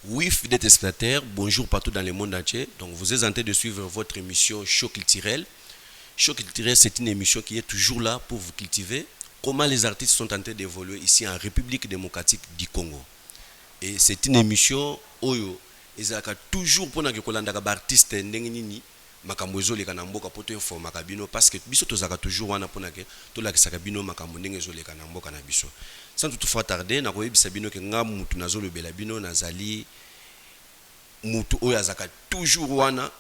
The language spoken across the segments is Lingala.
Oui, fidèles téléspectateurs, bonjour partout dans le monde entier. Donc, vous êtes en train de suivre votre émission Choc culturel. Choc culturel, c'est une émission qui est toujours là pour vous cultiver comment les artistes sont en train d'évoluer ici en République démocratique du Congo. Et c'est une émission Oyo. Ils ont toujours pour que les artistes n'engini makambo ezoleka na mboka poto informa bino parce que biso tozaka toujours wana pona ke tolakisaka bino makambo ndenge ezoleka na mboka na biso. Sans toutefois tarder na koyebisa bino ke nga mutu nazolobela bino nazali mutu oyo azaka toujours wana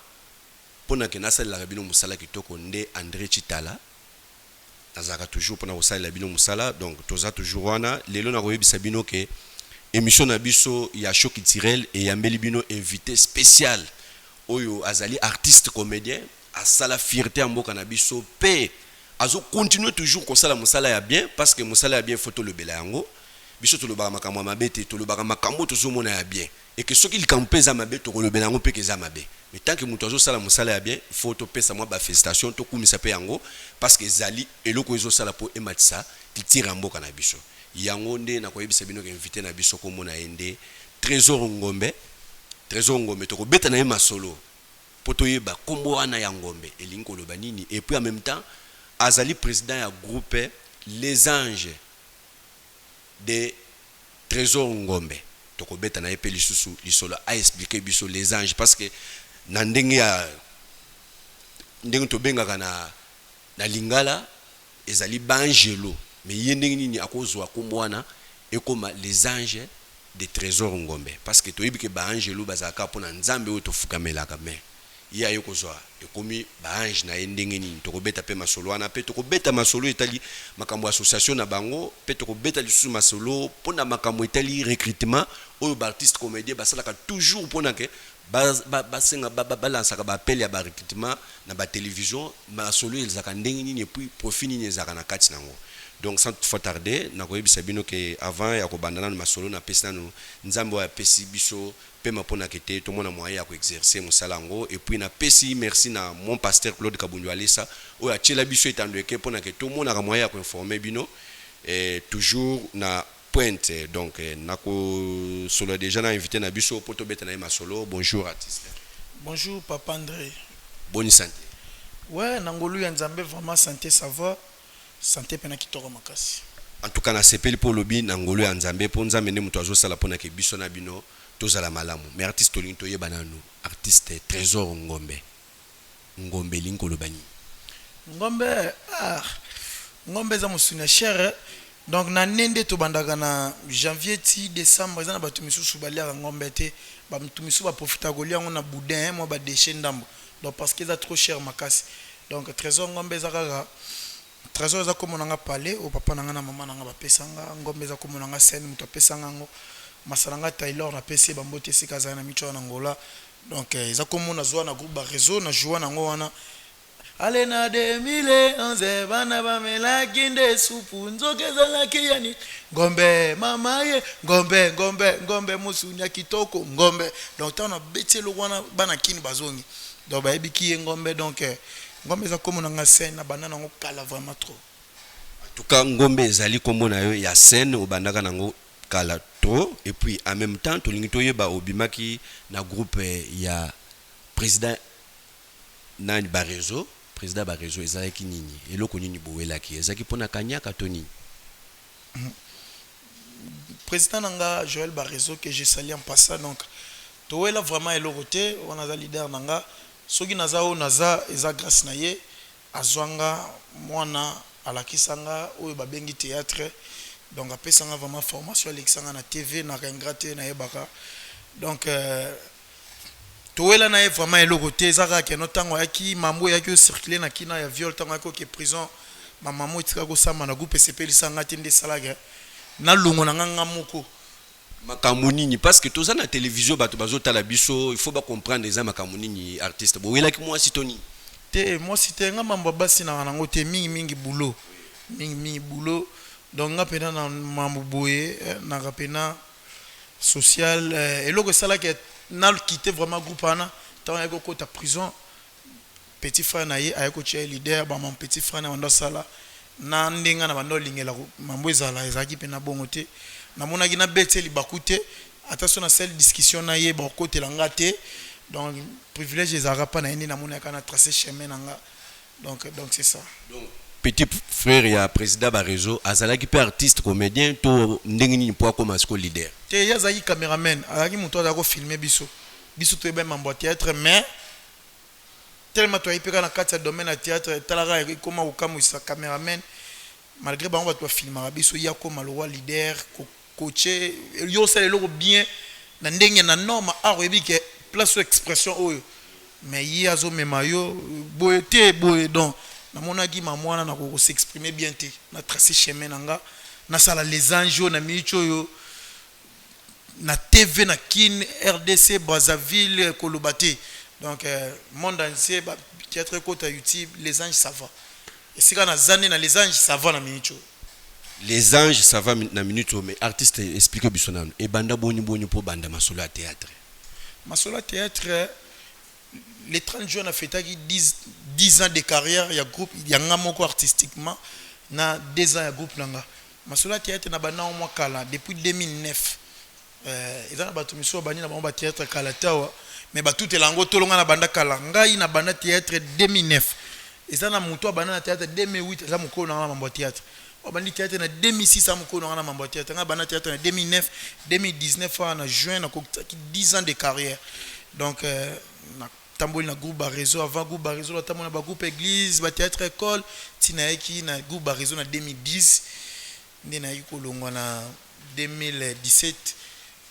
pona ke nasalelaka bino musala kitoko nde André Chitala azaka toujours pona kosalela bino musala. Donc toza toujours wana lelo na koyebisa bino ke émission na biso ya Choc culturel et yambeli bino invité spécial oyo azali artiste comédien asala fierté mboka na biso pe azo continuer toujours kosala musala ya bien parce que musala ya bien faut le bela yango biso to lobaka makambo mabete to lobaka makambo to zomona ya bien et que soki likampeza mabe to le bela yango pe ke za mabe mais tant que muto azo sala musala ya bien faut to pesa moi ba félicitation to kumisa pe yango parce que zali eloko ezo sala po ematisa titira mboka na biso yango nde na koyebisa bino ke invité na biso ko mona ende Trésor Ngombe to kobeta na ye masolo poto yeba kombo wana ya Ngombe elingi koloba nini et puis en même temps azali président ya groupe Les Anges de Trésor Ngombe to kobeta na ye pe lisusu lisolo a expliquer biso Les Anges parce que na ndenge to bengaka na lingala ezali bangelo mais ye ndenge nini akozwa kombo wana ekoma Les Anges de Trésor Ngombe parce que toyebi ke ba angelo bazaka pona nzambe oyo tofukamelaka mais ya yokozwa ekomi ba ange na ndenge nini tokobeta pe masolo wana pe tokobeta masolo etali makambo association na bango pe tokobeta lisusu masolo pona makambo etali recrutement oyo ba artiste comédien basalaka toujours pona ke basenga balansaka ba appel ya ba recrutement na ba télévision masolo ezaka ndenge nini et puis profit nini ezaka na kati nango. Donc sans toutefois tarder na koyebisa bino ke avant ya kobandana na masolo na pesa na nzambe ya pesi biso pe mapona kete to mona moyen ya ko exercer musalango et puis na pesi merci na mon pasteur Claude Kabundu Alessa oyo achela biso etandweke pona ke to mona ka moyen ya ko informer bino et toujours na pointe. Donc na ko solo déjà na invité na biso poto beta na masolo. Bonjour artiste. Bonjour papa André. Bonne santé. Ouais, nangolu ya nzambe vraiment santé ça va. Santé pena kitoko makasi. En tout cas na sepeli po lobi na ngolo ya nzambe po nzambe ne mutu azosala pona ke biso na bino tozala malamu mais artiste olingi toyeba nanu artiste Trésor Ngombe linko lobani Ngombe za musuna cher donc na nende to bandaka na janvier ti décembre za na batu misusu balia Ngombe te ba mutu misusu ba profita kolia ngo na boudin mo ba déchet ndambo donc parce que ça trop cher makasi donc Trésor Ngombe za kaka Trésor za komo nanga parler au papa nanga na mama nanga bapesanga Ngombe za komo nanga scène muto pesanga ngo masalanga Taylor na PC bambote sika za na micho na ngola donc za komo na zwa na groupe ba réseau na joua nango wana ale na 2011 bana bamela kinde supu nzokeza la kiyani Ngombe mama ye Ngombe musunya kitoko Ngombe donc tana betelo wana bana kini bazongi donc ba ebiki Ngombe donc Ngombe za komo nanga scène na banana ngo kala vraiment trop. En tout cas Ngombe ezali kombo na yo ya scène obandaka nango kala trop et puis en même temps tolingi toyeba obimaki na groupe ya président nani Barezo président Barezo ezalaki nini eloko nini bowelaki ezaki pona kanyaka to nini. Président nanga Joël Barezo que j'ai sali en passant donc towela vraiment eloko te on a leader nanga soki naza o naza eza grâce na ye azwanga mwana alakisanga oyo babengi théâtre donc apesanga vraiment formation alekisanga na TV na rengrate na yebaka donc towela na ye vraiment eloko te ezaka ke no tango yaki mambo yaki circuler na kina ya viol tango yaki ke prison mamamo itika ko sama na groupe sepelisanga te nde salaga na lungo na nganga moko makambo nini parce que toza na télévision bato bazotala biso il faut ba comprendre eza makambo nini artiste bowelaki moi sitoni te moi site nga mambo basi na nango te mingi boulot mingi boulot donc nga pena na mambo boye na rapena social eloko sala ke na quitter vraiment groupe ana tant yako kota prison petit frère na ye ayako tia leader ba mon petit frère na ndo sala na ndenga na bando lingela mambo ezala ezaki pena bongo te namonaki na beteli bakute attention à cette discussion na ye bon côté langate donc privilège les arabes na indi na mona kana tracer chemin nanga donc c'est ça. Donc petit frère ya président ba réseau azalaki pe artiste comédien to ndengini po comme asko leader. Te yazaki cameraman azaki muto azako filmer biso to be mambo théâtre mais tellement toi ipeka na kati ya domaine ya théâtre talaka koma ukamwisa cameraman malgré bango bato filmer biso ya koma le roi leader coacher yo ça le bien na ndenge na norme art ebike place expression oyo mais yi azo memayo boete boye donc na monaki mamwana na ko s'exprimer bien te na tracer chemin nanga na sala les anges na micho yo na TV na kin RDC Brazzaville Kolobate donc monde entier ba théâtre côté YouTube les anges ça va et si kana zane na les anges ça va na micho les anges ça va na minute mais artiste explique bisonano et banda boni po banda masolo à théâtre les 30 jeunes a fait 10 ans de carrière il y a groupe il y a ngamoko artistiquement na 2 ans ya groupe nanga masolo théâtre na bana au mois kala depuis 2009 ils ont battu miso bani na ba théâtre kala tawa mais ba tout elango tolonga na banda kala ngai na banda théâtre 2009 ils ont muto bana na théâtre 2008 za moko na mambo théâtre bandi théâtre na 2006 za moko na mambo théâtre na banda théâtre na 2009 2019 en juin na 10 ans de carrière donc na tamboli na groupe réseau avant groupe réseau la tamboli na groupe église ba théâtre école tinaeki na groupe réseau na 2010 ndena yiko longwa na 2017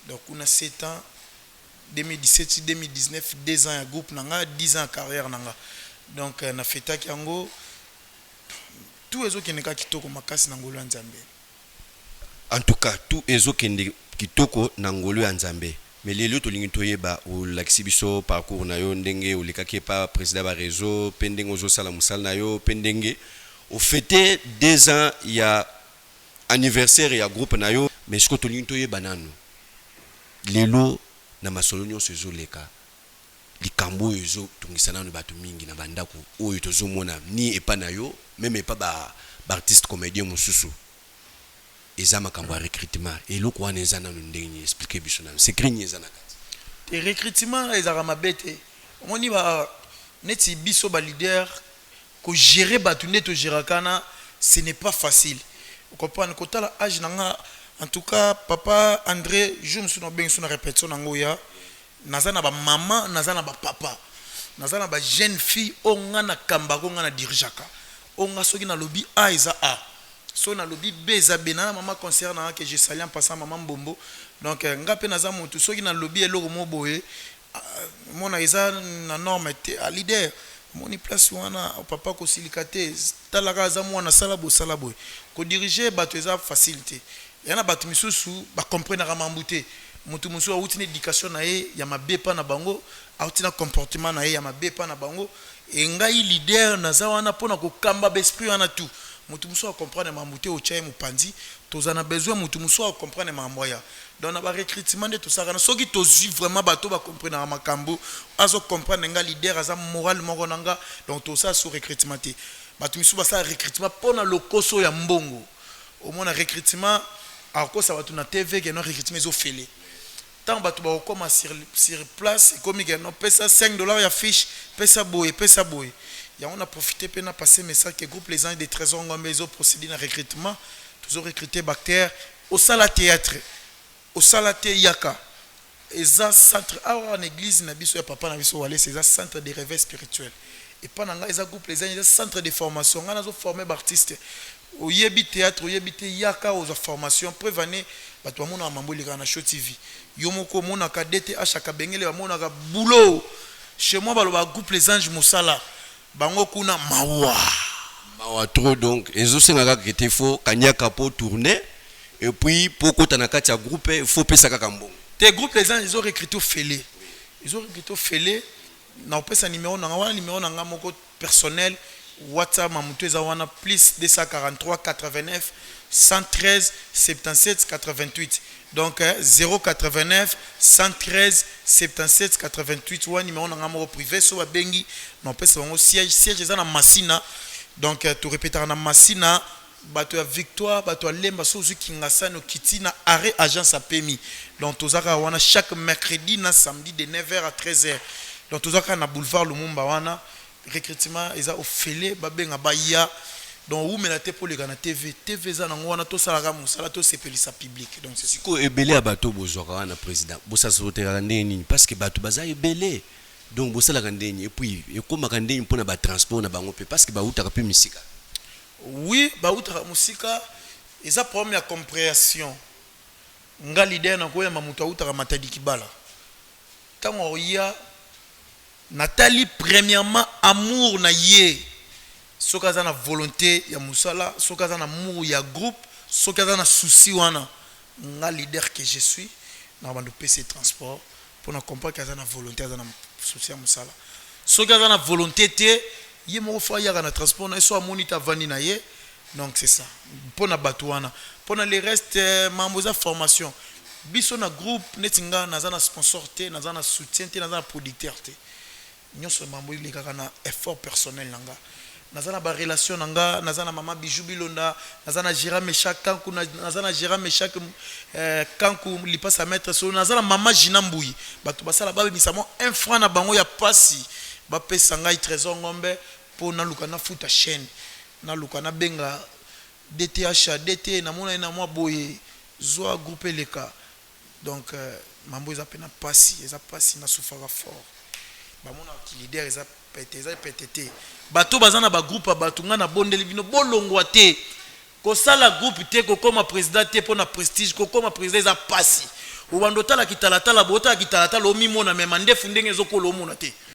donc on a 7 ans 2017 2019 2 ans ya groupe nanga 10 ans carrière nanga donc na fetaki yango tout ezokendeka kitoko makasi na ngolo ya Nzambe en tout cas tout ezokende kitoko na ngolo ya Nzambe mais lelo tolingi toyeba o laksibiso parcours na yo ndenge o lekaki pa président ba réseau pendenge ozo sala musala na yo pendenge au fêter 2 ans ya anniversaire ya groupe na yo mais ce que tolingi toyeba nanu lelo na masolo nyonso ezoleka likambo ezo tungisana no bato mingi na bandako oyo tozomona ni epa na yo même epa ba artiste comédien mosusu eza makambo ya recrutement eloko wana eza nanu ndenge expliquer biso nanu secret ni eza na kati te recrutement ezaka mabete omoni ba neti biso ba leader ko gérer bato neto gérakana ce n'est pas facile vous comprenez kotala âge nanga en tout cas papa André je me suis bien sur la répétition nango ya nazana ba maman nazana ba papa nazana ba jeune fille onga na kambako nga na dirijaka onga soki na lobby A eza A so na lobby B eza B na maman concert na que je salue en passant maman Bombo donc nga pe naza motu soki na lobby eloko mo boye mona eza na norme te a leader moni place wana papa ko silikate talaka za mwana sala boye ko diriger bato eza facilité yana bato misusu ba comprendre ka mambute mutu musu auti na éducation na ye ya mabepa na bango auti na comportement na ye ya mabepa na bango e ngai leader naza wana pona ko kamba besprit wana tout mutu musu a comprendre mambute o chaye mupandi tozana besoin mutu musu a comprendre mamboya donc na ba recrutement de tout ça kana soki tozi vraiment bato ba comprendre na makambo azo comprendre nga leader aza moral moko nanga donc tout ça sur recrutement te bato musu ba ça recrutement pona lokoso ya mbongo au moins recrutement à cause ça va tourner TV que nos recrutement ils ont fait tant bato ba comme sur place comme que non pesa $5 ya fiche pesa boy ya on a profité pour na passer message que groupe les anges des trésors ngombe ils ont procédé dans recrutement tous ont recruté bactère au sala théâtre au sala yaka eza centre en église na biso ya papa na biso wale c'est un centre de réveil spirituel et pendant là eza groupe les anges eza centre de formation on a formé artistes au yebi théâtre au yebi yaka aux formations prévenez bato mona mamboli kana show TV yomoko mona kadete achaka bengele ba mona ka boulot chez moi baloba groupe les anges musala bango kuna mawa trop donc ezosenga ka kete fo kanyaka po tourner et puis poko tanakati ya groupe il faut pesa kaka mbongo te groupe les anges ils ont recruté au félé na pesa numéro na wana numéro na moko personnel WhatsApp mamutu eza wana plus 243 89 113 77 88 donc 089 113 77 88 wa numéro na ngamo privé so babengi na pesa bango siège eza na Masina donc tu répétera na Masina bato ya victoire bato ya lemba so zu kingasani okiti na arrêt agence apemi donc tozaka wana chaque mercredi na samedi de 9h à 13h donc tozaka na boulevard Lumumba wana recrutement eza ofele babenga baya donc umela te pour les gana TV za nango wana to salaka musala to sepelisa public donc c'est siko ebele ya bato bozwaka wana président bosa sotera ndeni parce que bato baza ebele donc bosala kandeni et puis ekomaka ndeni mpona ba transport na bango pe parce que ba utaka pe misika. Oui, baoutra musika eza problème ya compréhension nga leader na koya mamuta utaka matadi kibala tango ya Nathalie premièrement amour na ye soka za na volonté ya musala soka za na amour ya groupe soka za na souci wana nga leader que je suis na bandu PC transport pour na comprendre que za na volonté za na souci ya musala soka za na volonté te ye mo fa ya na transport na so amoni ta vandi na ye donc c'est ça pour na batouana pour na les restes mambo za formation biso na groupe netinga na za na sponsor te na za na soutien te na za na producteur te nyonso mambo ile kaka na effort personnel nanga na za na ba relation nanga na za na mama Bijou Bilonda na za na Jira Meshak Kanku na za na Jira Meshak Kanku lipasa maître so na za na mama Jina Mbuyi bato basala ba bisamo un franc na bango ya pasi bapesa ngai trésor ngombe pour na luka na futa chaîne na luka na benga DTH DT na mona na mwa boye zo groupe leka donc mambo eza pena pasi na sufaka fort ba mona ki leader eza pété bato bazana ba groupe bato nga na bondeli bino bolongwa te ko sala groupe te ko koma président te pour na prestige ko koma président eza pasi ubando tala kitala bota kitala o mimona mema ndefu ndenge zo ko lo mona te